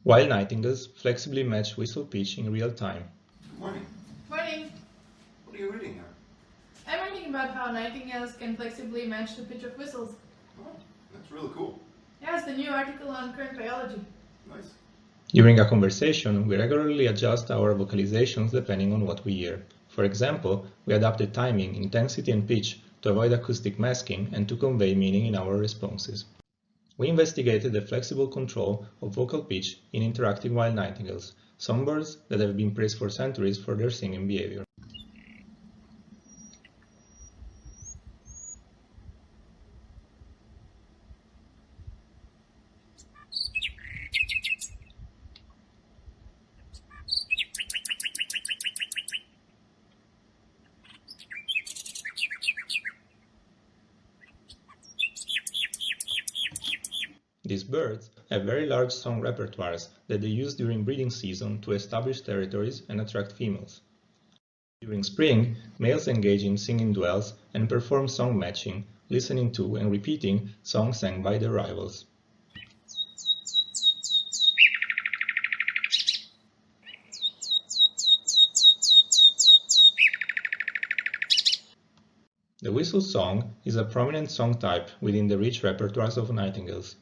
While nightingales flexibly match whistle pitch in real time. Good morning. Morning! What are you reading here? I'm reading about how nightingales can flexibly match the pitch of whistles. Oh, that's really cool. Yeah, it's the new article on current biology. Nice. During a conversation, we regularly adjust our vocalizations depending on what we hear. For example, we adapt the timing, intensity and pitch to avoid acoustic masking and to convey meaning in our responses. We investigated the flexible control of vocal pitch in interacting wild nightingales, songbirds that have been praised for centuries for their singing behavior. These birds have very large song repertoires that they use during breeding season to establish territories and attract females. During spring, males engage in singing duels and perform song matching, listening to and repeating songs sang by their rivals. The whistle song is a prominent song type within the rich repertoires of nightingales,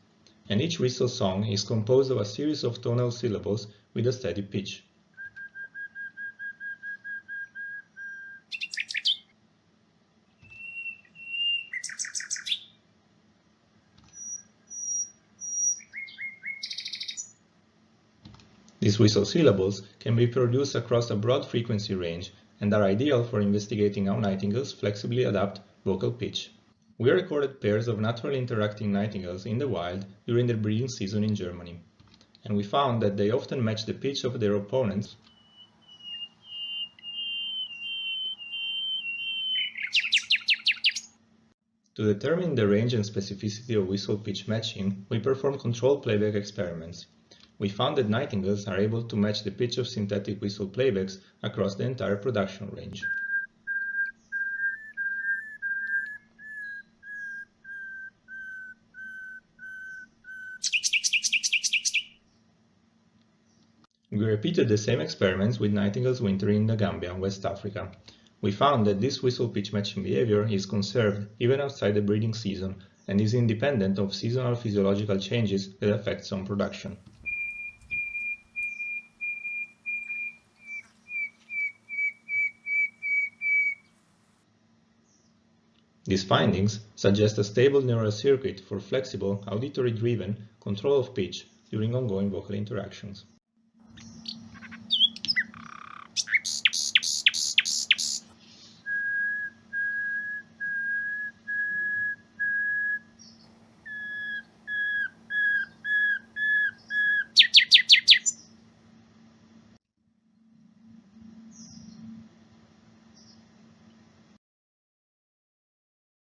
and each whistle song is composed of a series of tonal syllables with a steady pitch. These whistle syllables can be produced across a broad frequency range and are ideal for investigating how nightingales flexibly adapt vocal pitch. We recorded pairs of naturally interacting nightingales in the wild during their breeding season in Germany, and we found that they often match the pitch of their opponents. To determine the range and specificity of whistle pitch matching, we performed controlled playback experiments. We found that nightingales are able to match the pitch of synthetic whistle playbacks across the entire production range. We repeated the same experiments with nightingales wintering in the Gambia, West Africa. We found that this whistle pitch matching behavior is conserved even outside the breeding season and is independent of seasonal physiological changes that affect song production. These findings suggest a stable neural circuit for flexible, auditory-driven control of pitch during ongoing vocal interactions.